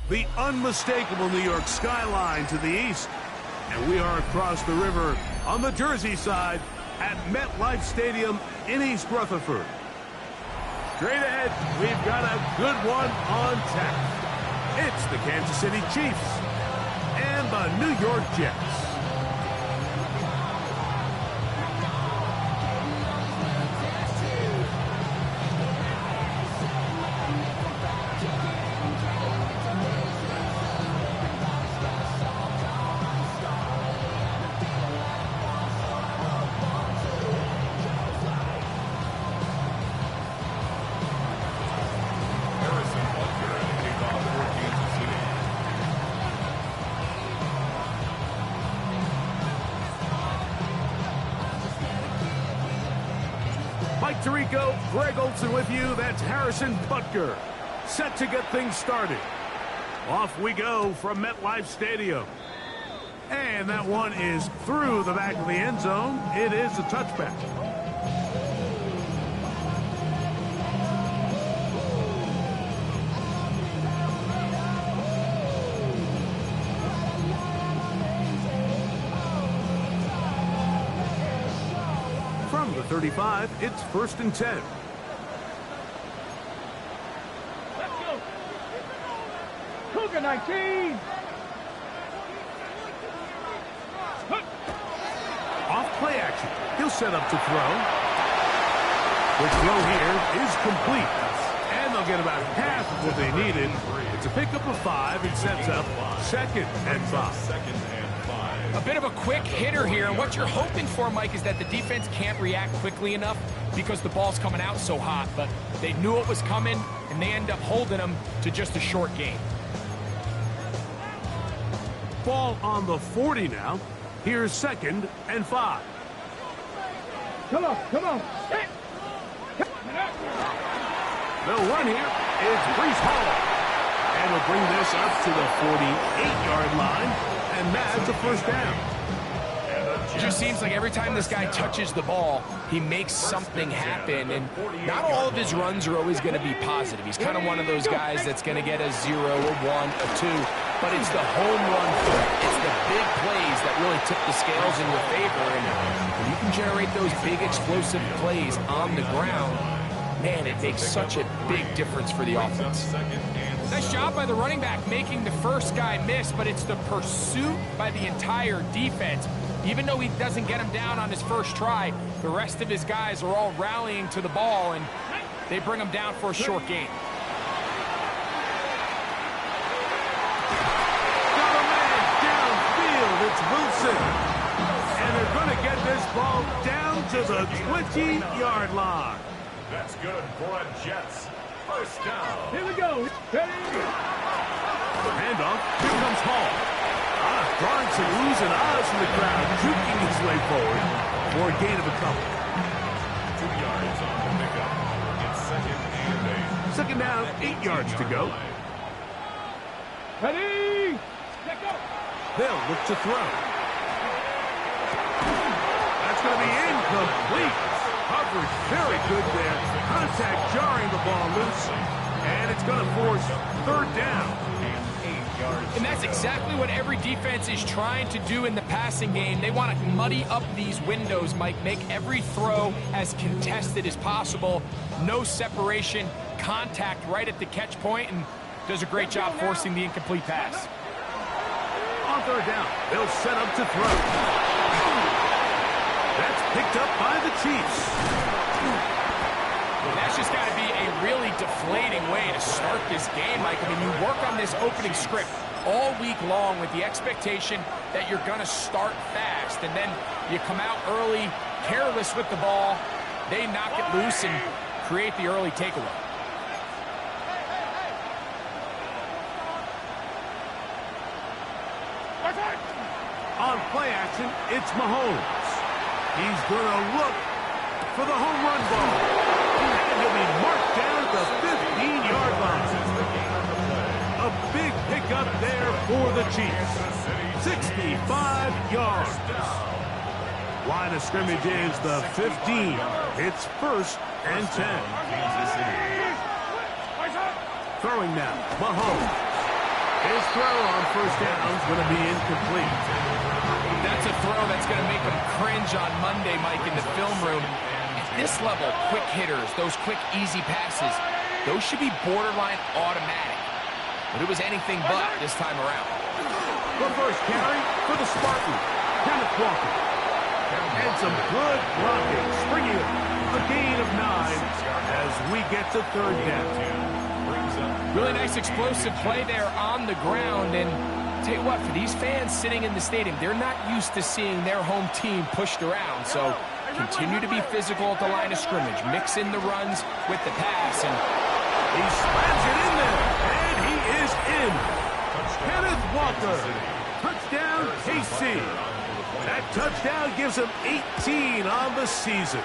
The unmistakable New York skyline to the east. And we are across the river on the Jersey side at MetLife Stadium in East Rutherford. Straight ahead, we've got a good one on tap. It's the Kansas City Chiefs and the New York Jets. Mike Tirico, Greg Olson with you. That's Harrison Butker. Set to get things started. Off we go from MetLife Stadium. And that one is through the back of the end zone. It is a touchback. From the 35, it's 1st and 10. Let's go. Cougar 19. Off play action. He'll set up to throw. The throw here is complete. And they'll get about half of what they needed. It's a pickup of 5. It sets up 2nd and 5. A bit of a quick hitter here, and what you're hoping for, Mike, is that the defense can't react quickly enough because the ball's coming out so hot, but they knew it was coming, and they end up holding them to just a short gain. Ball on the 40 now. Here's 2nd and 5. Come on, come on. They'll run here. It's Breece Hall. And will bring this up to the 48-yard line. And that's a 1st down. It just seems like every time this guy touches the ball, he makes something happen. And not all of his runs are always going to be positive. He's kind of one of those guys that's going to get a 0, a 1, a 2. But it's the home run threat. It's the big plays that really tip the scales in your favor. And when you can generate those big explosive plays on the ground, man, it makes such a big difference for the offense. Nice job by the running back making the first guy miss, but it's the pursuit by the entire defense. Even though he doesn't get him down on his first try, the rest of his guys are all rallying to the ball, and they bring him down for a short gain. Got a man downfield. It's Wilson. And they're going to get this ball down to the 20-yard line. That's good for a Jets. 1st down. Here we go. Ready? Handoff. Here comes Hall. Drawing some oohs and ahs from the crowd, juking his way forward for a gain of a couple. 2 yards on the pickup. It's 2nd and 8. 2nd down, 8 yards to go. Ready? Let go. They'll look to throw. That's going to be incomplete. Coverage very good there. Contact jarring the ball loose. And it's going to force 3rd down. And that's exactly what every defense is trying to do in the passing game. They want to muddy up these windows, Mike, make every throw as contested as possible. No separation, contact right at the catch point, and does a great job forcing the incomplete pass. On 3rd down, they'll set up to throw. That's picked up by the Chiefs. That's just got to be a really deflating way to start this game, Mike. I mean, you work on this opening script. all week long with the expectation that you're going to start fast, and then you come out early, careless with the ball, they knock it loose and create the early takeaway. On play action, it's Mahomes. He's going to look for the home run ball. And he'll be marked down at the 15-yard line. A big pickup there for the Chiefs. 65 yards. Line of scrimmage is the 15. It's 1st and 10. Throwing now, Mahomes. His throw on 1st down is going to be incomplete. That's a throw that's going to make them cringe on Monday, Mike, in the film room. At this level, quick hitters, those quick, easy passes, those should be borderline automatic. But it was anything but this time around. The first carry for the Spartans, Kenneth Walker. And some good blocking, springing a gain of 9 as we get to 3rd down. Really nice explosive play there on the ground. And tell you what, for these fans sitting in the stadium, they're not used to seeing their home team pushed around. So continue to be physical at the line of scrimmage. Mix in the runs with the pass. And he slams it in there. And he is in. Kenneth Walker. Touchdown, KC. That touchdown gives him 18 on the season.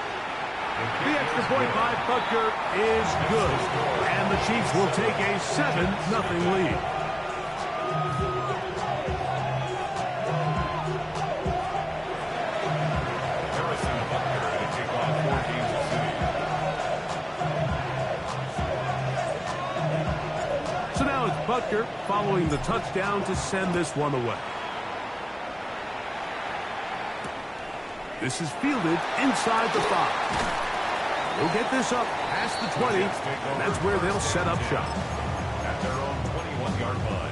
The extra point by Butker is good. And the Chiefs will take a 7-0 lead. Harrison Butker to kick off for Kansas City. So now it's Butker following the touchdown to send this one away. This is fielded inside the 5. We'll get this up past the 20, and that's where they'll set up shop. At their own 21-yard line.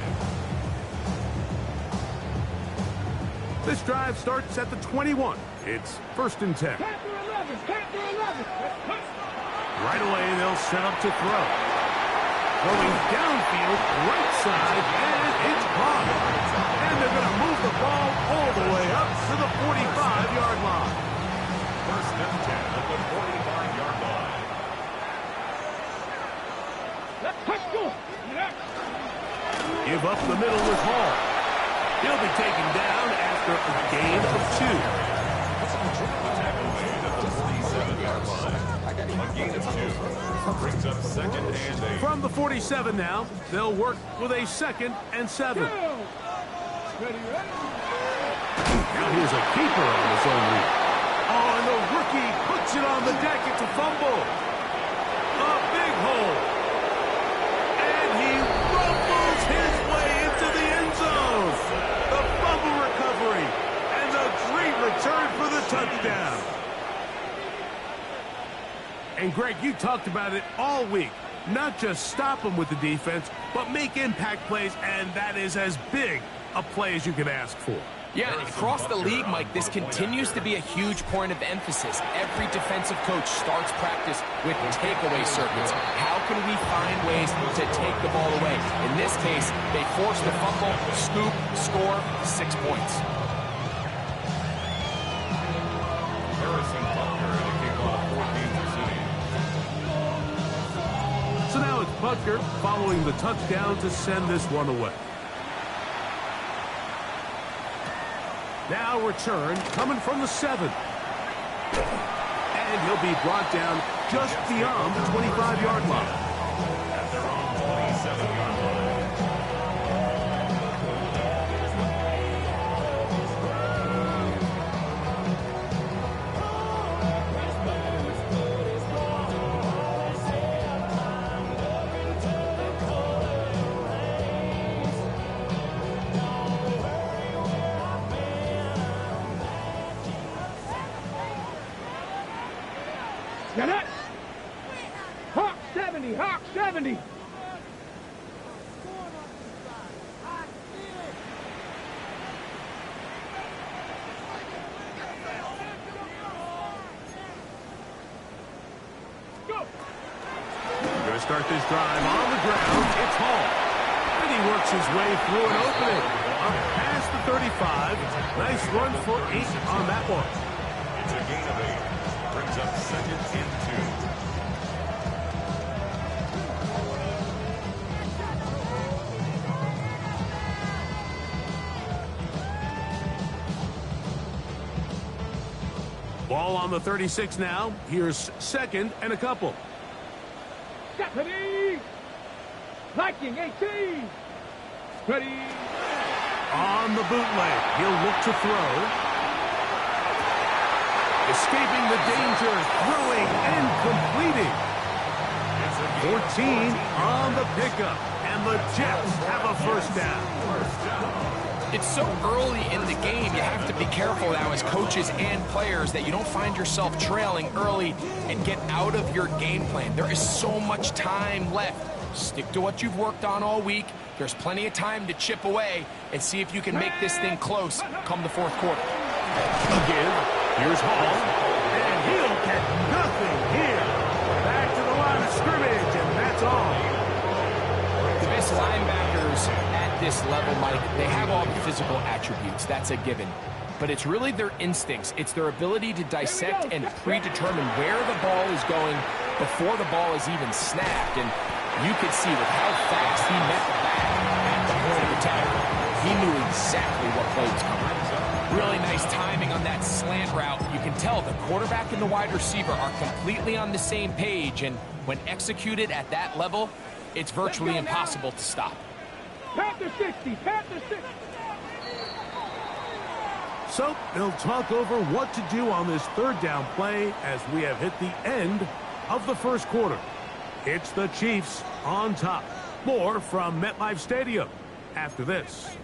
This drive starts at the 21. It's 1st and 10. Right away, they'll set up to throw. Going downfield, right side, and it's caught. And they're going to move the ball all the way up to the 45-yard line. 1st and 10 at the 45-yard line. Give up the middle with Hall. He'll be taken down after a gain of 2. A gain of 2. Brings up 2nd and 8. From the 47 now, they'll work with a 2nd and 7. Now here's a keeper on his own lead. Oh, and the rookie puts it on the deck. It's a fumble. A big hole. And he rumbles his way into the end zone. The fumble recovery. And the great return for the touchdown. And Greg, you talked about it all week. Not just stop them with the defense, but make impact plays, and that is as big a play as you can ask for. Yeah, across the league, Mike, this continues to be a huge point of emphasis. Every defensive coach starts practice with takeaway circuits. How can we find ways to take the ball away? In this case, they forced the fumble, scoop, score, 6 points. Harrison Butker to kick off for Kansas City. So now it's Butker following the touchdown to send this one away. Now return coming from the 7. And he'll be brought down just beyond the 25-yard line. At their own 27-yard line. Get it? Hawk 70, Hawk 70. Go. We're going to start this drive on the ground. It's Hall. And he works his way through an opening. Up past the 35. Nice run for 8 on that one. It's a gain of 8. Brings up 2nd and 2. Ball on the 36 now. Here's 2nd and a couple. Stephanie! Liking 18! Ready! On the bootleg, he'll look to throw. Escaping the danger, throwing and completing. 14 on the pickup, and the Jets have a first down. It's so early in the game, you have to be careful now as coaches and players that you don't find yourself trailing early and get out of your game plan. There is so much time left. Stick to what you've worked on all week. There's plenty of time to chip away and see if you can make this thing close come the 4th quarter. Again, here's Hall, and he'll get nothing here. Back to the line of scrimmage, and that's all. The best linebackers at this level, Mike, they have all the physical attributes. That's a given. But it's really their instincts. It's their ability to dissect and predetermine where the ball is going before the ball is even snapped. And you could see with how fast he met the back at the point of attack, he knew exactly what play was coming. Really nice timing on that slant route. You can tell the quarterback and the wide receiver are completely on the same page, and when executed at that level, it's virtually impossible to stop. Panther 60! Panther 60! So they'll talk over what to do on this 3rd down play as we have hit the end of the 1st quarter. It's the Chiefs on top. More from MetLife Stadium after this.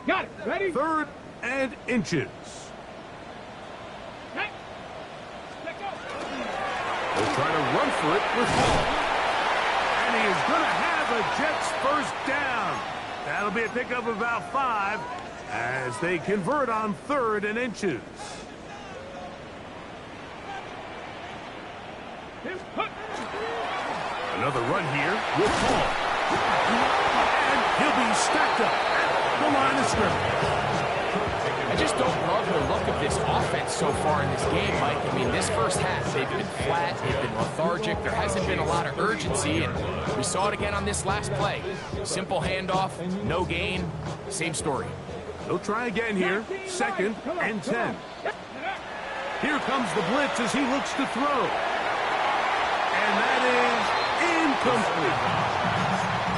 Got it! Ready? 3rd and inches. Hey. Let go! They'll try to run for it with Hall. And he is going to have a Jets first down. That'll be a pickup of about 5 as they convert on 3rd and inches. Another run here with Hall. And he'll be stacked up at the line of scrimmage. I just don't love the look of this offense so far in this game, Mike. I mean, this first half, they've been flat, they've been lethargic, there hasn't been a lot of urgency, and we saw it again on this last play. Simple handoff, no gain, same story. They'll try again here, 2nd and 10. Here comes the blitz as he looks to throw. And that is incomplete.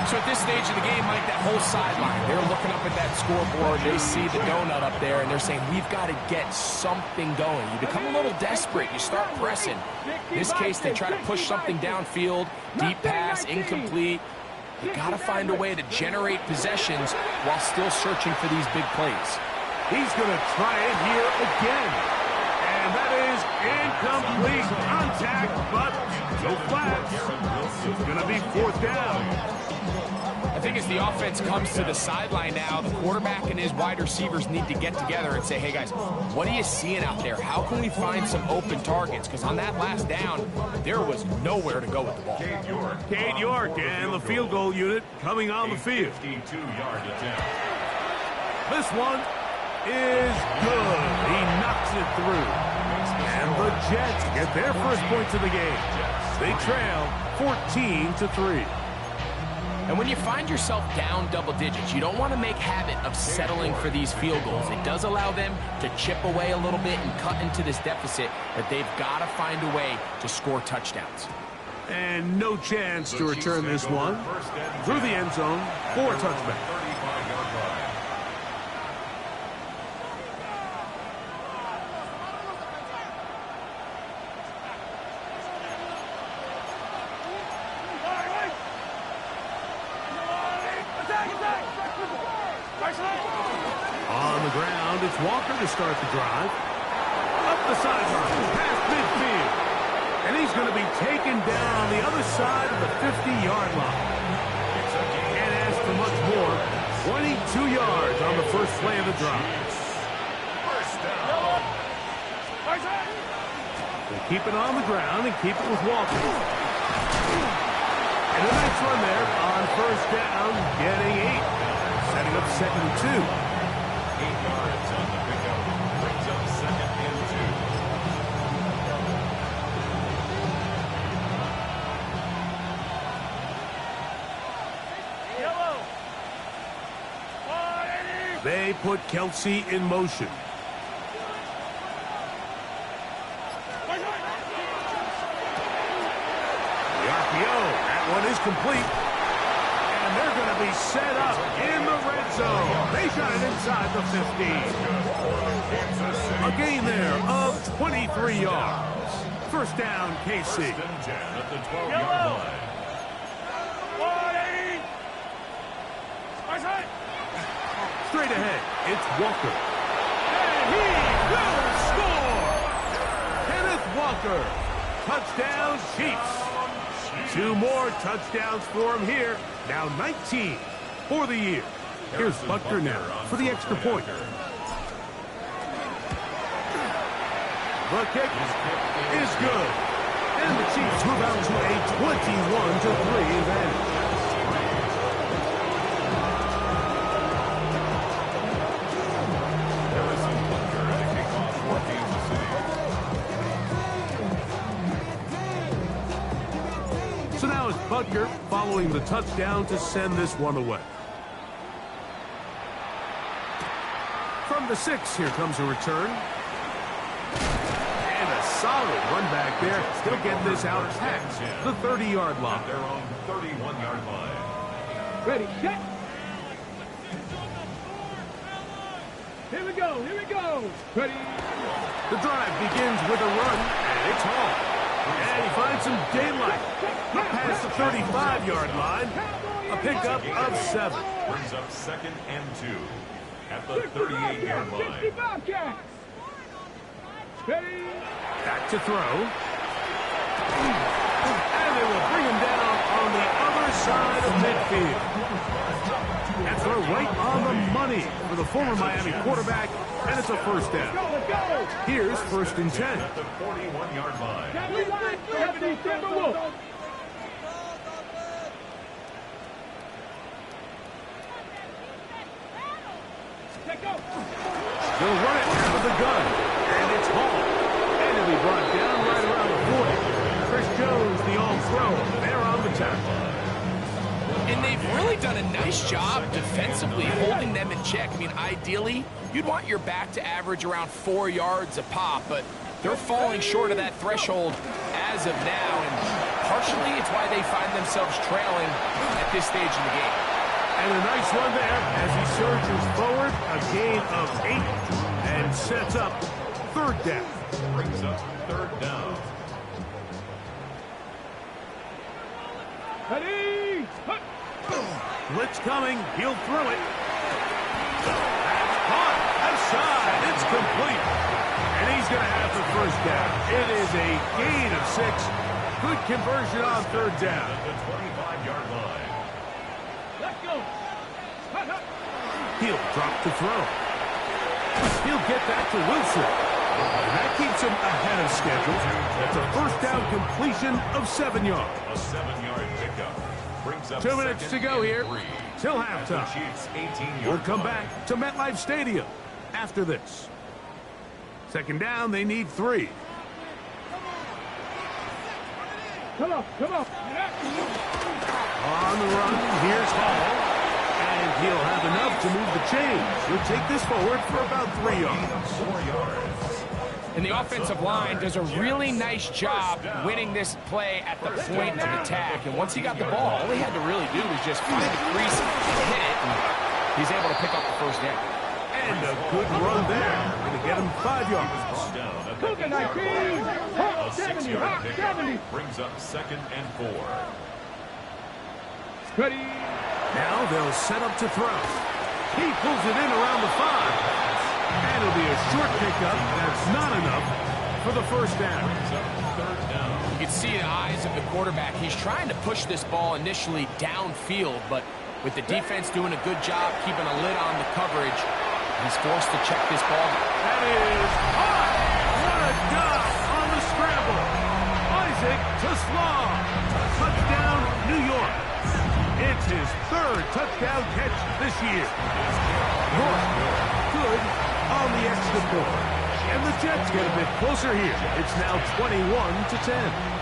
So at this stage of the game, Mike, that whole sideline, they're looking up at that scoreboard, they see the donut up there, and they're saying, we've got to get something going. You become a little desperate, you start pressing. In this case, they try to push something downfield, deep pass, incomplete. You got to find a way to generate possessions while still searching for these big plays. He's going to try it here again. And that is incomplete contact, but no flags. It's going to be 4th down. I think as the offense comes to the sideline now, the quarterback and his wide receivers need to get together and say, hey, guys, what are you seeing out there? How can we find some open targets? Because on that last down, there was nowhere to go with the ball. Cade York and the field goal unit coming on the field. 52-yard attempt. This one is good. He knocks it through. And the Jets get their first points of the game. They trail 14-3. And when you find yourself down double digits, you don't want to make habit of settling for these field goals. It does allow them to chip away a little bit and cut into this deficit, but they've got to find a way to score touchdowns. And no chance to return this one through the end zone for a touchback. On the ground, it's Walker to start the drive. Up the sideline, past midfield. And he's going to be taken down on the other side of the 50-yard line. And as for much more, 22 yards on the first play of the drive. They keep it on the ground and keep it with Walker. a nice run there on first down, getting 8. Setting up 2nd and 2. 8 yards on the pickup. Brings up 2nd and 2. They put Kelsey in motion. The RPO, that one is complete. And they're going to be set up in the red zone. They got it inside the 15. A gain there of 23 yards. First down, KC. First and 10 at the 12-yard line. Straight ahead, it's Walker. And he will score! Kenneth Walker. Touchdown, Chiefs. 2 more touchdowns for him here. Now 19 for the year. Here's Butker now for the extra point. The kick is good. And the Chiefs move out to a 21-3 advantage. Harrison Butker at kickoff for Kansas City. So now it's Butker following the touchdown to send this one away. From the 6, here comes a return. And a solid run back there. He'll get this out past the 30-yard line. At their own 31-yard line. Ready, set. Here we go, here we go. Ready. The drive begins with a run, and it's home. And he finds some daylight. Up past the 35-yard line. A pickup of 7. Brings up 2nd and 2 at the 38-yard line. 60 Bobcats. Ready. Back to throw. And they will bring him down on the other side of midfield. That throw right on the money for the former Miami quarterback, and it's a first down. Let's go. Here's 1st and 10. At the 41-yard line. 70 Timberwolves. Let go. They'll run it out of the gun, and it's Hall. And he'll be brought down right around the 40. Chris Jones, the all-pro, there on the tackle. And they've really done a nice job defensively holding them in check. I mean, ideally, you'd want your back to average around 4 yards a pop, but they're falling short of that threshold as of now, and partially it's why they find themselves trailing at this stage in the game. And a nice run there as he surges forward, a gain of 8, and sets up 3rd down. Brings up 3rd down. Ready. Blitz coming, he'll throw it. That's caught, outside, it's complete. And he's going to have the first down. It is a gain of 6. Good conversion on 3rd down. At the 25-yard line. Let's go. He'll drop to throw. He'll get that to Wilson. And that keeps him ahead of schedule. That's a first down completion of 7 yards. A 7-yard pickup. Brings up 2 minutes to go here till halftime. Chiefs 18-yard We'll come line. back to MetLife Stadium after this. 2nd down, they need 3. Come on, come on. On the run, here's Hall. And he'll have enough to move the chains. He'll take this forward for about 3 yards. 4 yards. And the offensive line does a really nice job winning this play at the point of attack. And once he got the ball, all he had to really do was just find the crease and hit it. And he's able to pick up the first down. And a good run there. Going to get him 5 yards. Brought down at the Cougar 19. A 70. 6-yard pickup. 70. Brings up 2nd and 4. Ready. Now they'll set up to throw. He pulls it in around the 5. And it'll be a short pickup. That's not enough for the first down. Brings up 3rd down. You can see the eyes of the quarterback. He's trying to push this ball initially downfield, but with the defense doing a good job keeping a lid on the coverage, he's forced to check this ball. That is high. What a job on the scramble. Isaac to Slaw. Touchdown, New York. third touchdown catch this year. York, good on the extra point. And the Jets get a bit closer here. It's now 21-10.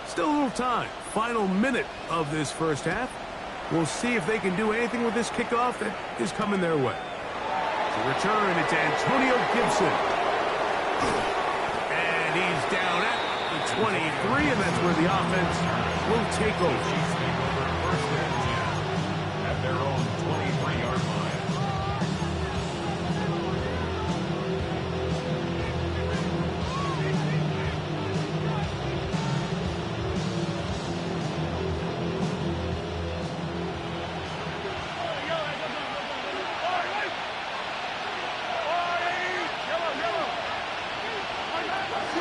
Still a little time. Final minute of this first half. We'll see if they can do anything with this kickoff that is coming their way. To return, it's Antonio Gibson. And he's down at the 23, and that's where the offense will take over. First and 10 at their own 23-yard line.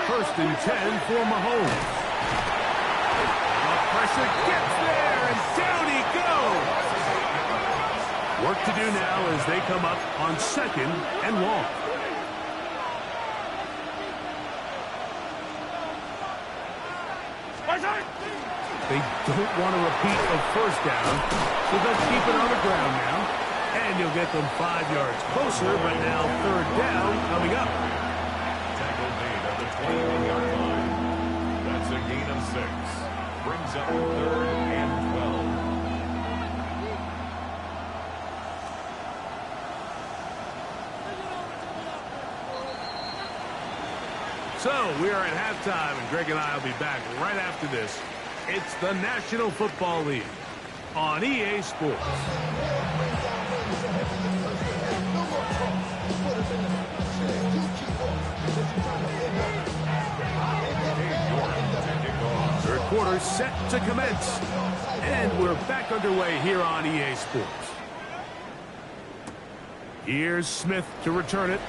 First and 10 for Mahomes. The pressure gets there, and down he goes. Work to do now as they come up on second and long. They don't want to repeat a first down, so they'll keep it on the ground now. And you'll get them 5 yards closer, but now third down coming up. Tackle made at the 21-yard line. That's a gain of 6. Brings up third and 12. So we are at halftime, and Greg and I will be back right after this. It's the National Football League on EA Sports. Third quarter set to commence, and we're back underway here on EA Sports. Here's Smith to return it.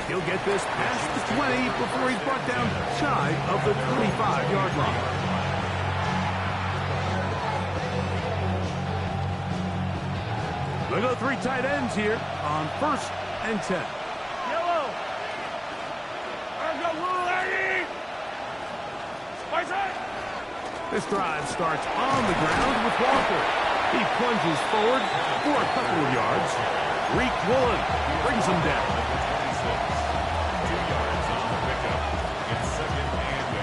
He'll get this past the 20 before he's brought down shy of the 25-yard line. We'll go 3 tight ends here on first and 10. Yellow. This drive starts on the ground with Walker. He plunges forward for a couple of yards. Reek Woolen brings him down. 2 yards on the pickup. It's second and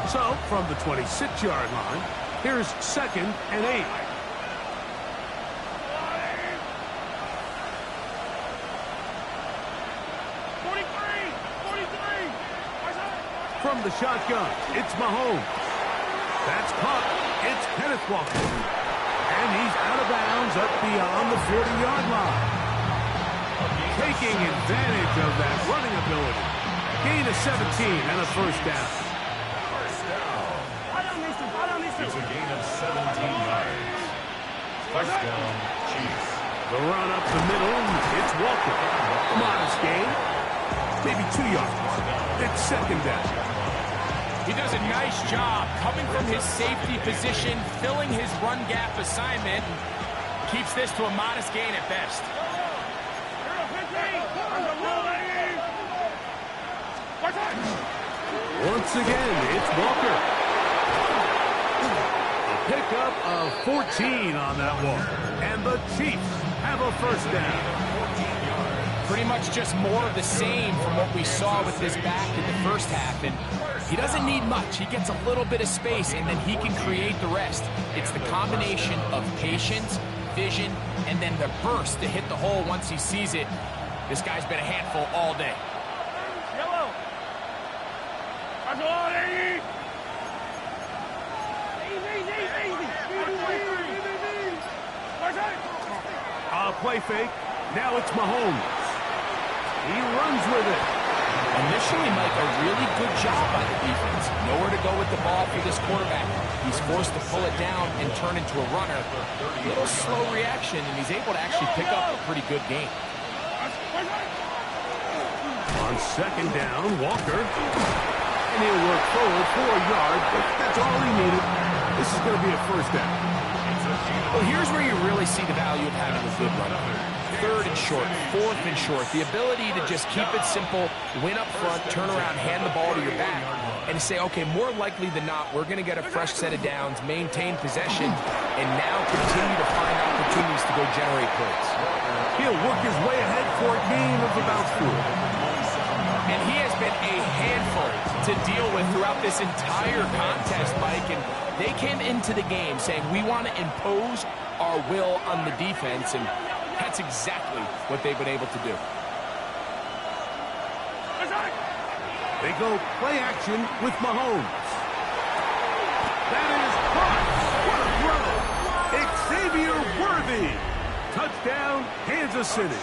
8. So, from the 26-yard line, here's second and 8. From the shotgun, it's Mahomes. That's caught. It's Kenneth Walker. And he's out of bounds up beyond the 40-yard line. Taking advantage of that running ability. Gain of 17 and a first down. First down. It's a gain of 17 yards. First down, Chiefs. The run up the middle, it's Walker. Modest gain. Maybe 2 yards. It's second down. He does a nice job coming from his safety position, filling his run gap assignment, keeps this to a modest gain at best. Once again, it's Walker. A pickup of 14 on that one. And the Chiefs have a first down. Pretty much just more of the same from what we saw with this back in the first half. And he doesn't need much. He gets a little bit of space, and then he can create the rest. It's the combination of patience, vision, and then the burst to hit the hole once he sees it. This guy's been a handful all day. Yellow. A play fake. Now it's Mahomes. He runs with it. Initially, Mike, a really good job by the defense. Nowhere to go with the ball for this quarterback. He's forced to pull it down and turn into a runner. A little slow reaction, and he's able to actually pick up a pretty good game. On second down, Walker. And he'll work forward 4 yards, but that's all he needed. This is going to be a first down. Well, here's where you really see the value of having a good runner. Third and short, fourth and short. The ability to just keep it simple, win up front, turn around, hand the ball to your back, and say, okay, more likely than not, we're going to get a fresh set of downs, maintain possession, and now continue to find opportunities to go generate points. He'll work his way ahead for a gain of about 4. And he has been a handful to deal with throughout this entire contest, Mike. And they came into the game saying, we want to impose our will on the defense. And that's exactly what they've been able to do. They go play action with Mahomes. That is caught. What a throw. Xavier Worthy. Touchdown, Kansas City.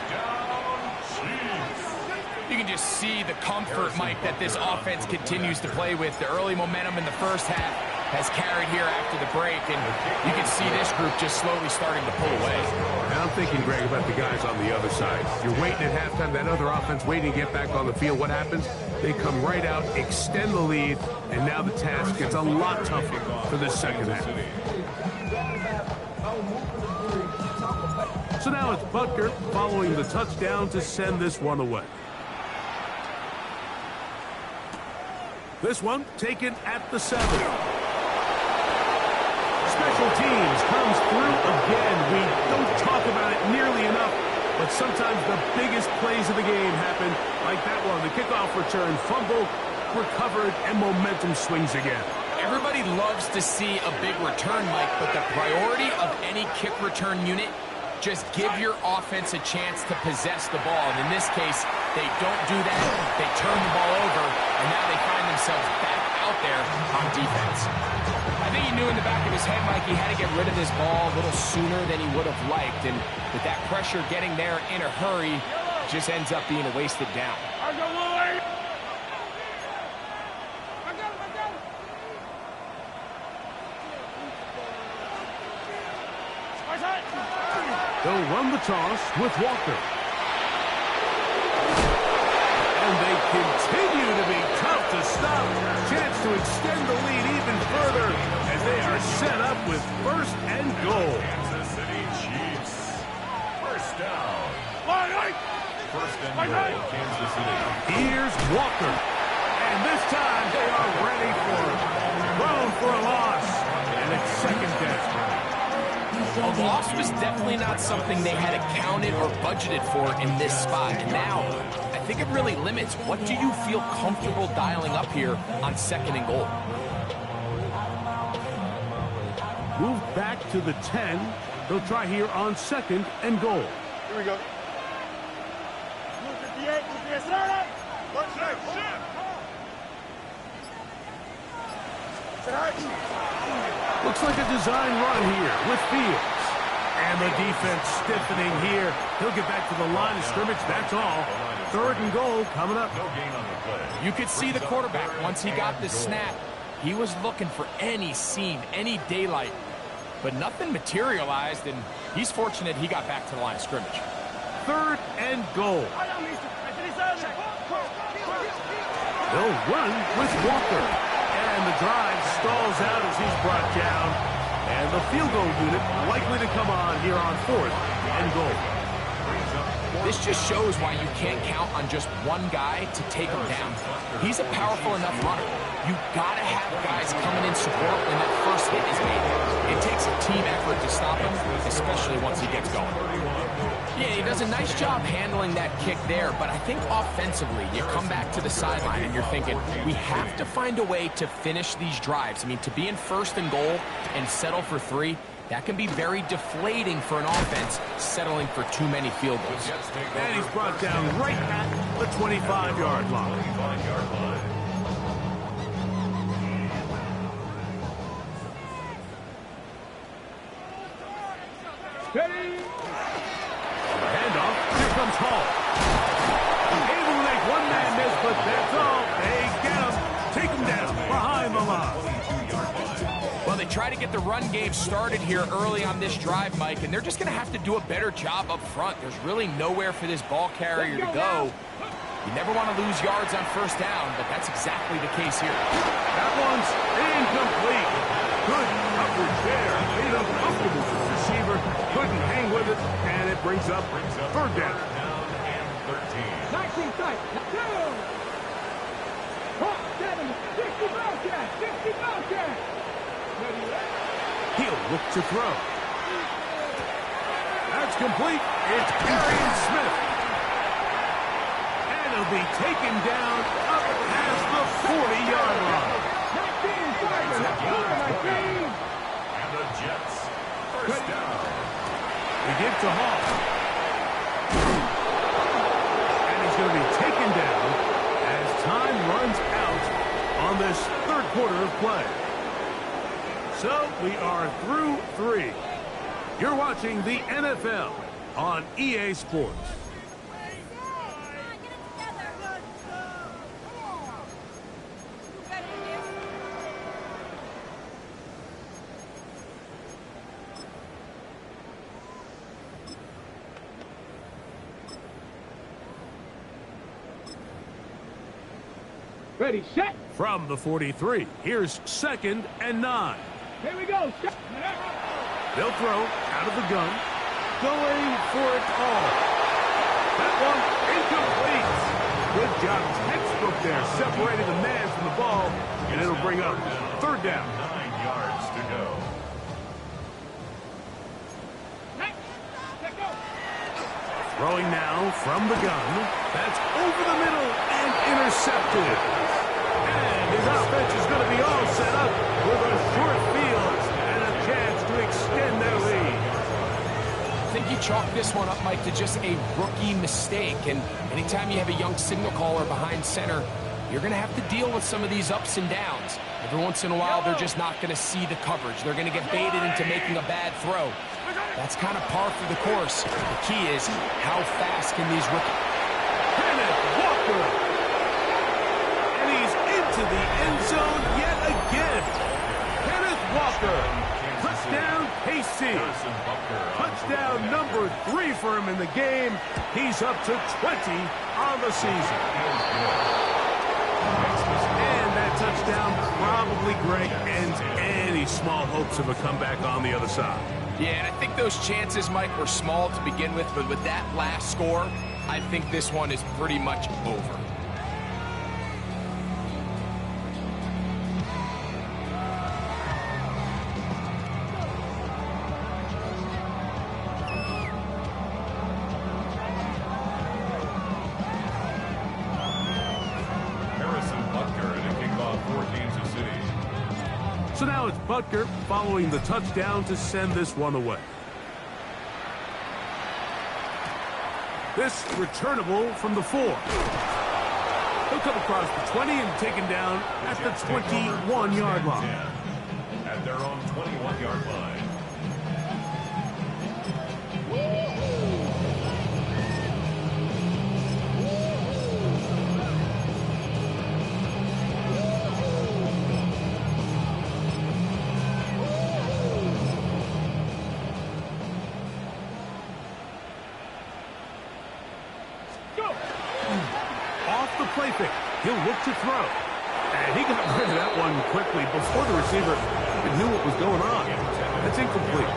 You can just see the comfort, Mike, that this offense continues to play with. The early momentum in the first half has carried here after the break, and you can see this group just slowly starting to pull away. And I'm thinking, Greg, about the guys on the other side. You're waiting at halftime, that other offense waiting to get back on the field. What happens? They come right out, extend the lead, and now the task gets a lot tougher for this second half. So now it's Butker following the touchdown to send this one away. This one taken at the 7. Special teams comes through again. We don't talk about it nearly enough, but sometimes the biggest plays of the game happen like that one. The kickoff return, fumble, recovered, and momentum swings again. Everybody loves to see a big return, Mike, but the priority of any kick return unit, just give your offense a chance to possess the ball. And in this case, they don't do that. They turn the ball over, and now they find themselves back out there on defense. I think he knew in the back of his head, Mike, he had to get rid of this ball a little sooner than he would have liked. And with that pressure getting there in a hurry, it just ends up being a wasted down. They'll run the toss with Walker. And they continue to be tough to stop. Chance to extend the lead even further as they are set up with first and goal. Kansas City Chiefs. First down. First and goal, Kansas City. Here's Walker. And this time they are ready for it. Thrown for a loss. And it's second down. A loss was definitely not something they had accounted or budgeted for in this spot. And now, I think it really limits. What do you feel comfortable dialing up here on second and goal? Move back to the 10. They'll try here on second and goal. Here we go. 58, 58, Looks like a design run here with Fields. And the defense stiffening here. He'll get back to the line of scrimmage, that's all. Third and goal coming up. No gain on the play. You could see the quarterback, once he got the snap, he was looking for any seam, any daylight. But nothing materialized, and he's fortunate he got back to the line of scrimmage. Third and goal. They'll run with Walker. And the drive stalls out as he's brought down. And the field goal unit likely to come on here on fourth and goal. This just shows why you can't count on just one guy to take him down. He's a powerful enough runner. You gotta have guys coming in support when that first hit is made. It takes a team effort to stop him, especially once he gets going. Yeah, he does a nice job handling that kick there, but I think offensively, you come back to the sideline and you're thinking, we have to find a way to finish these drives. I mean, to be in first and goal and settle for 3, that can be very deflating for an offense settling for too many field goals. And he's brought down right at the 25-yard line. Ready? Handoff. Here comes Hall. Able to make one man miss, but that's try to get the run game started here early on this drive, Mike, and they're just going to have to do a better job up front. There's really nowhere for this ball carrier to go. You never want to lose yards on first down, but that's exactly the case here. That one's incomplete. Good coverage there. Made him comfortable for the receiver. Couldn't hang with it, and it brings up third down. And 13. 19 tight. 2. Hot, 7, 60 Bobcat. 60 Bobcat. He'll look to throw. That's complete. It's Arian Smith. And he'll be taken down up past the 40-yard line. 19 Tiger. 19. And the Jets, first down. We give to Hall. And he's going to be taken down as time runs out on this third quarter of play. So we are through 3. You're watching the NFL on EA Sports. Ready, set. From the 43, here's 2nd and 9. Here we go. They'll throw out of the gun, going for it all. That one incomplete. Good job, textbook there, separating the man from the ball, and it'll bring up third down. 9 yards to go. Throwing now from the gun. That's over the middle and intercepted. And his offense is going to be all set up with a short field and a chance to extend their lead. I think you chalk this one up, Mike, to just a rookie mistake. And anytime you have a young signal caller behind center, you're going to have to deal with some of these ups and downs. Every once in a while, they're just not going to see the coverage. They're going to get baited into making a bad throw. That's kind of par for the course. The key is how fast can these rookies... Kenneth Walker. And he's into the end zone yet again. Kenneth Walker. Touchdown, KC. Touchdown number 3 for him in the game. He's up to 20 on the season. And that touchdown probably, Greg, ends any small hopes of a comeback on the other side. Yeah, and I think those chances, Mike, were small to begin with, but with that last score, I think this one is pretty much over. So now it's Butker following the touchdown to send this one away. This returnable from the 4. He'll come across the 20 and taken down at the 21-yard line. At their own 21-yard line. Play fake. He'll look to throw. And he got rid of that one quickly before the receiver even knew what was going on. That's incomplete.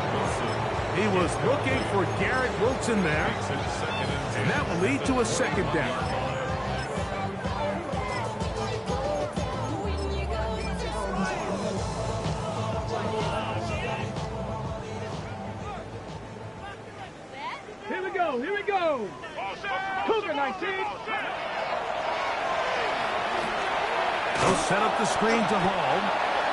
He was looking for Garrett Wilson there. And that will lead to a 2nd down. Here we go. Here we go. Cougar 19. They'll set up the screen to Hall.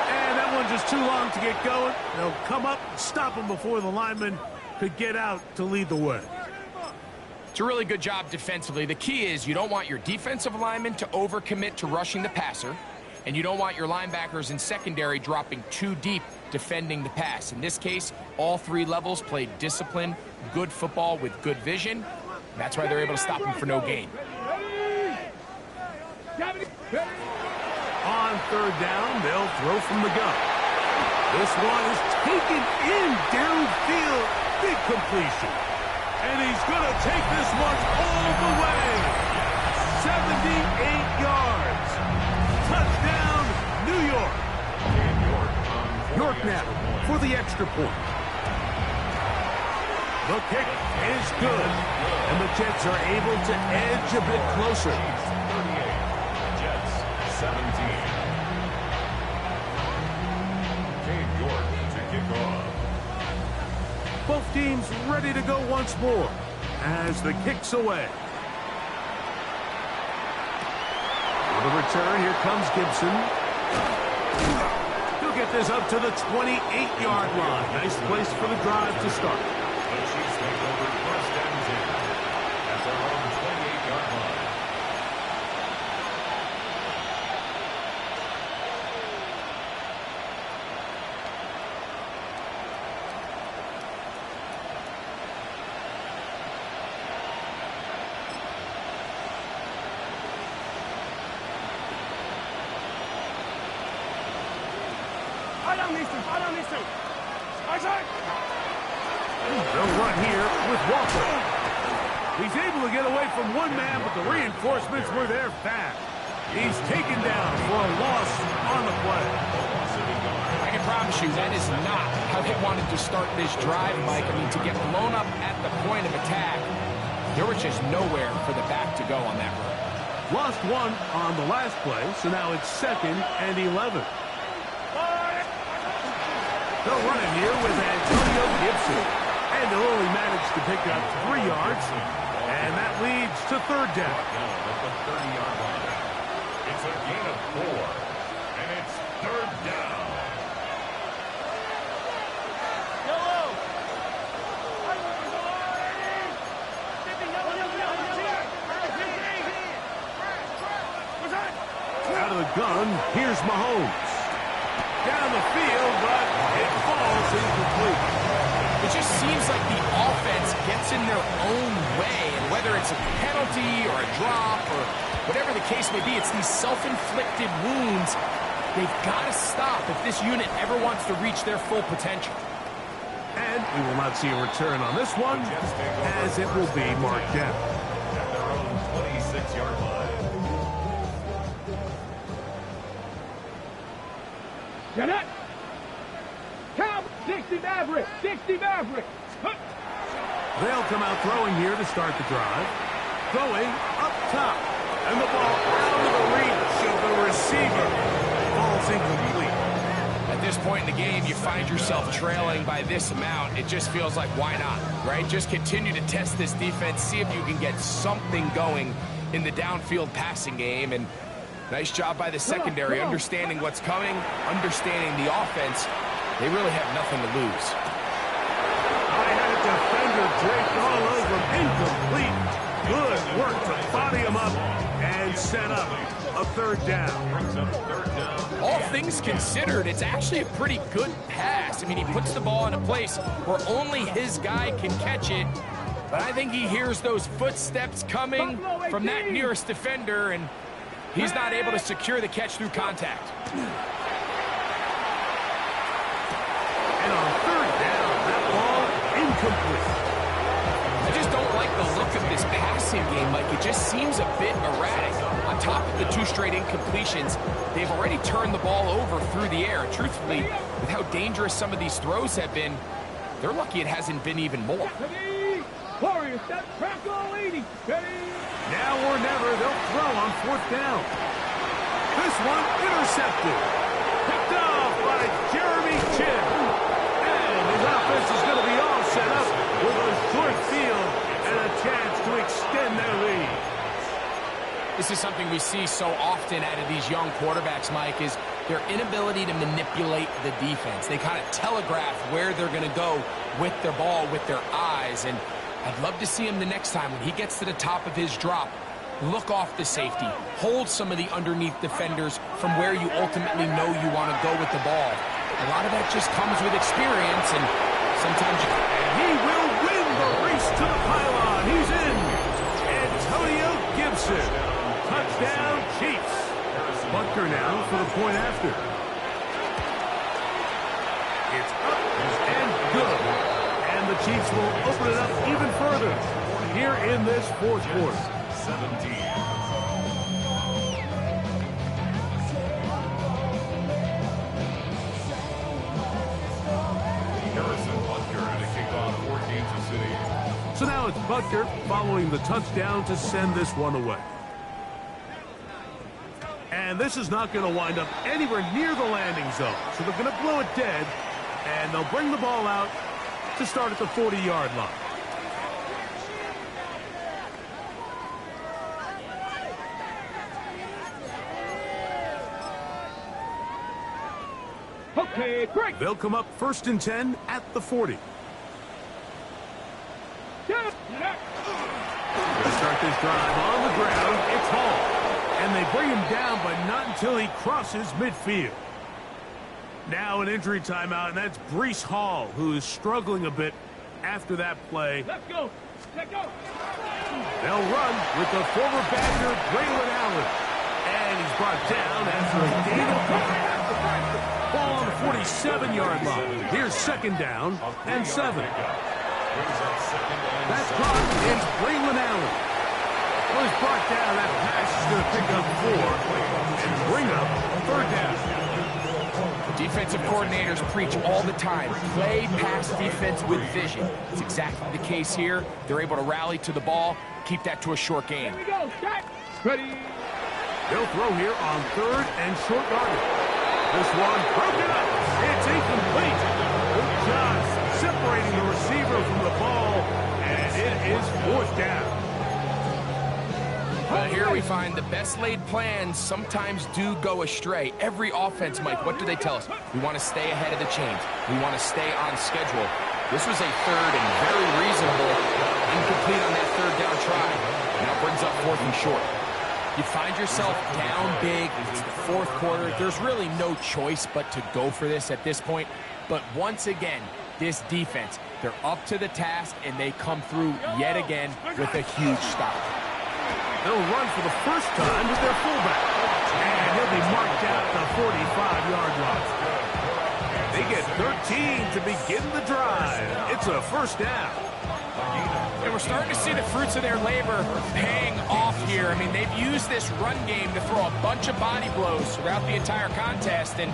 And that one's just too long to get going. They'll come up and stop him before the lineman could get out to lead the way. It's a really good job defensively. The key is you don't want your defensive linemen to overcommit to rushing the passer, and you don't want your linebackers in secondary dropping too deep defending the pass. In this case, all 3 levels played disciplined, good football with good vision. That's why they're able to stop him for no gain. On 3rd down, they'll throw from the gun. This one is taken in downfield. Big completion. And he's going to take this one all the way. 78 yards. Touchdown, New York. York now for the extra point. The kick is good. And the Jets are able to edge a bit closer. 38. Jets 17. Cade York to kick off. Both teams ready to go once more as the kick's away. For the return, here comes Gibson. He'll get this up to the 28-yard line. Nice place for the drive to start. The Chiefs take over first and 10 at their own 28-yard line. They'll run here with Walker. He's able to get away from one man, but the reinforcements were there fast. He's taken down for a loss on the play. I can promise you that is not how they wanted to start this drive, Mike. I mean, to get blown up at the point of attack, there was just nowhere for the back to go on that run. Lost one on the last play, so now it's 2nd and 11. They'll run it here with Antonio Gibson. And they'll only manage to pick up 3 yards. And that leads to 3rd down. At the 30-yard line. It's a gain of 4. And it's 3rd down. Out of the gun, here's Mahomes. Down the field, but it falls incomplete. It just seems like the offense gets in their own way, and whether it's a penalty or a drop or whatever the case may be, it's these self-inflicted wounds. They've got to stop if this unit ever wants to reach their full potential. And we will not see a return on this one, as it will be marked down. At their own 26-yard line. Get it! Count! 60 Maverick! 60 Maverick! They'll come out throwing here to start the drive. Throwing up top. And the ball out of the reach of the receiver. Ball's incomplete. At this point in the game, you find yourself trailing by this amount. It just feels like, why not, right? Just continue to test this defense, see if you can get something going in the downfield passing game. And nice job by the secondary, understanding what's coming, understanding the offense. They really have nothing to lose. I had a defender draped all over him. Incomplete. Good work to body him up and set up a 3rd down. All things considered, it's actually a pretty good pass. I mean, he puts the ball in a place where only his guy can catch it. But I think he hears those footsteps coming from that nearest defender, and he's not able to secure the catch through contact. And on 3rd down, that ball incomplete. I just don't like the look of this passing game, Mike. It just seems a bit erratic. On top of the 2 straight incompletions, they've already turned the ball over through the air. Truthfully, with how dangerous some of these throws have been, they're lucky it hasn't been even more. Warriors, that crackle 80. Now or never, they'll throw on 4th down. This one intercepted. Picked off by Jeremy Chinn. And his offense is going to be all set up with a short field and a chance to extend their lead. This is something we see so often out of these young quarterbacks, Mike, is their inability to manipulate the defense. They kind of telegraph where they're going to go with their ball, with their eyes. And I'd love to see him the next time when he gets to the top of his drop. Look off the safety. Hold some of the underneath defenders from where you ultimately know you want to go with the ball. A lot of that just comes with experience, and sometimes you... And he will win the race to the pylon. He's in. Antonio Gibson. Touchdown, Chiefs. Butker now for the point after. It's up and good. And the Chiefs will open it up even further here in this fourth quarter. 17. Harrison Butker to kick off for Kansas City. So now it's Butker following the touchdown to send this one away. And this is not going to wind up anywhere near the landing zone. So they're going to blow it dead, and they'll bring the ball out to start at the 40-yard line. Okay, break. They'll come up 1st and 10 at the 40. Yeah. To start this drive on the ground, it's Hall. And they bring him down, but not until he crosses midfield. Now an injury timeout, and that's Breece Hall, who is struggling a bit after that play. Let's go. Let's go. They'll run with the former Badger, Braylon Allen. And he's brought down after a gain of ball on the 47-yard line. Here's 2nd down and 7. That's caught. It's Braylon Allen. Well, he's brought down. That pass is going to pick up 4 and bring up 3rd down. Defensive coordinators preach all the time, play pass defense with vision. It's exactly the case here. They're able to rally to the ball, keep that to a short game. Here we go. Set. Ready. They'll throw here on 3rd and short yardage. This one broken up. It's incomplete. Good job separating the receiver from the ball, and it is 4th down. Well, here we find the best laid plans sometimes do go astray. Every offense, Mike, what do they tell us? We want to stay ahead of the chains. We want to stay on schedule. This was a 3rd and very reasonable incomplete on that 3rd down try. Now brings up 4th and short. You find yourself down big. It's the 4th quarter. There's really no choice but to go for this at this point. But once again, this defense, they're up to the task, and they come through yet again with a huge stop. They'll run for the first time with their fullback. And he'll be marked out at the 45-yard line. They get 13 to begin the drive. It's a 1st down. And we're starting to see the fruits of their labor paying off here. I mean, they've used this run game to throw a bunch of body blows throughout the entire contest. And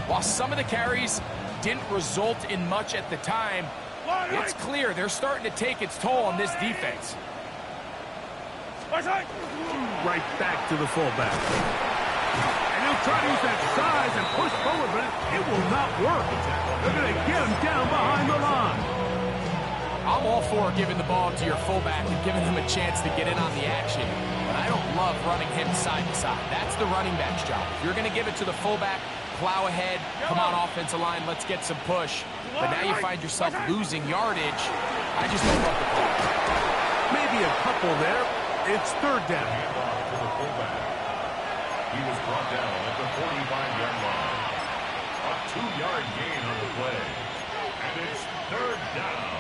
while some of the carries didn't result in much at the time, it's clear they're starting to take its toll on this defense. Right back to the fullback. And he'll try to use that size and push forward, but it will not work. They're going to get him down behind the line. I'm all for giving the ball to your fullback and giving him a chance to get in on the action, but I don't love running him side to side. That's the running back's job. If you're going to give it to the fullback, plow ahead, come on offensive line, let's get some push. But now you find yourself losing yardage. I just don't love the call. Maybe a couple there. It's 3rd down. To the fullback. He was brought down at the 45-yard line. A 2-yard gain on the play. And it's 3rd down.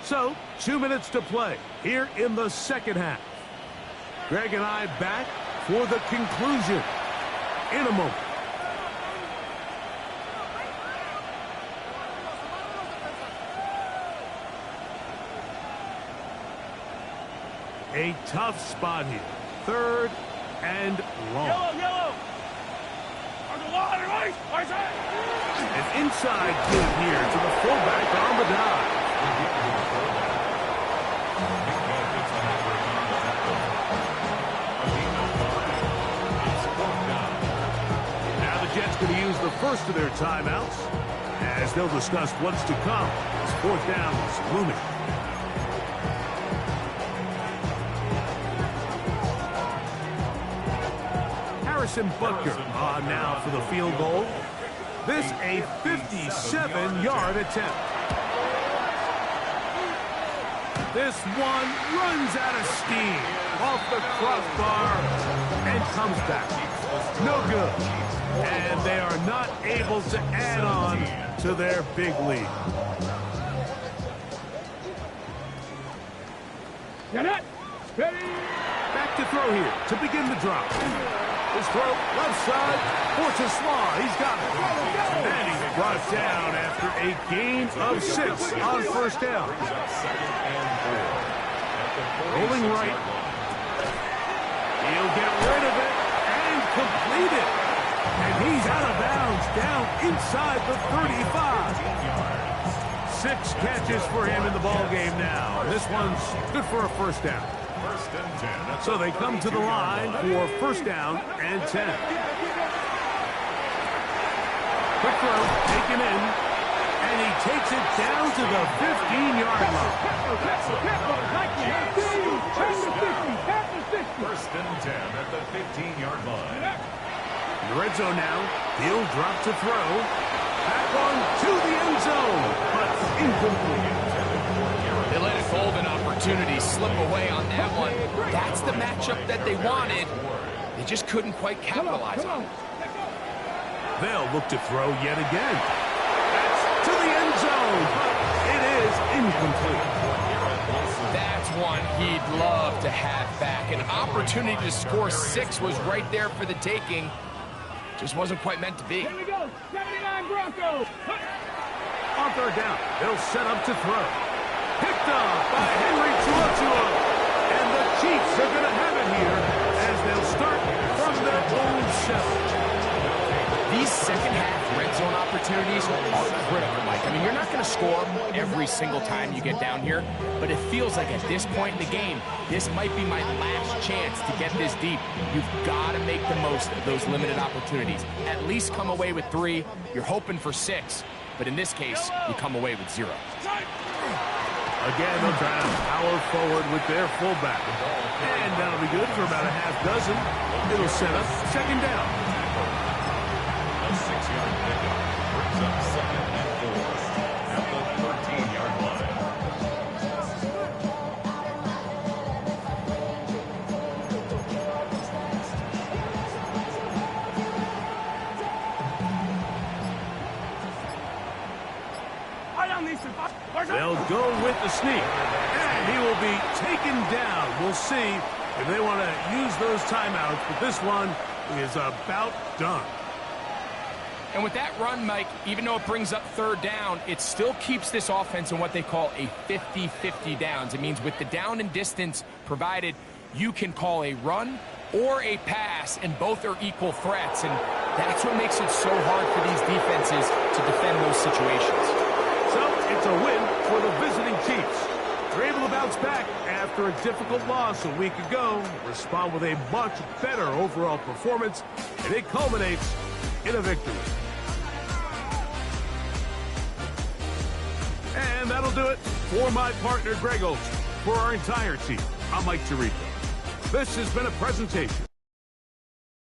So, 2 minutes to play here in the 2nd half. Greg and I back for the conclusion in a moment. A tough spot here. 3rd and long. Yellow. An inside give here to the fullback on the dive. Now the Jets going to use the first of their timeouts as they'll discuss what's to come as 4th down is looming. Harrison Butker on now for the field goal. This a 57-yard attempt. This one runs out of steam off the crossbar and comes back. No good. And they are not able to add on to their big lead. Get it. Ready. Back to throw here to begin the drop. His throw, left side, Fortuslaw, he's got it. And he's brought down after a gain of 6 on first down. Rolling right. He'll get rid of it and complete it. And he's out of bounds, down inside the 35. 6 catches for him in the ball game now. And this one's good for a first down. So they come to the line for first down and 10. Quick throw, taken in, and he takes it down to the 15-yard line. First and 10 at the 15-yard line. In the red zone now, he'll drop to throw. Back on to the end zone, but incomplete. They let a golden opportunity slip away on that one. That's the matchup that they wanted. They just couldn't quite capitalize on it. They'll look to throw yet again. That's to the end zone, but it is incomplete. That's one he'd love to have back. An opportunity to score 6 was right there for the taking. Just wasn't quite meant to be. Here we go. 79 Broncos. On third down, they'll set up to throw. Picked up by Henry To'oTo'o. And the Chiefs are going to have it here as they'll start from their own 7. These second-half red zone opportunities are critical, Mike. I mean, you're not going to score every single time you get down here, but it feels like at this point in the game, this might be my last chance to get this deep. You've got to make the most of those limited opportunities. At least come away with 3. You're hoping for 6, but in this case, you come away with 0. Again, they'll try to power forward with their fullback. And that'll be good for about a half dozen. It'll set up second down. A 6-yard pickup brings up second and 4 at the 13-yard line. They'll go with the sneak. And he will be taken down. We'll see if they want to use those timeouts, but this one is about done. And with that run, Mike, even though it brings up third down, it still keeps this offense in what they call a 50-50 downs. It means with the down and distance provided, you can call a run or a pass, and both are equal threats. And that's what makes it so hard for these defenses to defend those situations. So it's a win for the visiting Chiefs. They're able to bounce back after a difficult loss a week ago, respond with a much better overall performance, and it culminates in a victory. And that'll do it for my partner, Greg Olsen. For our entire team, I'm Mike Tirico. This has been a presentation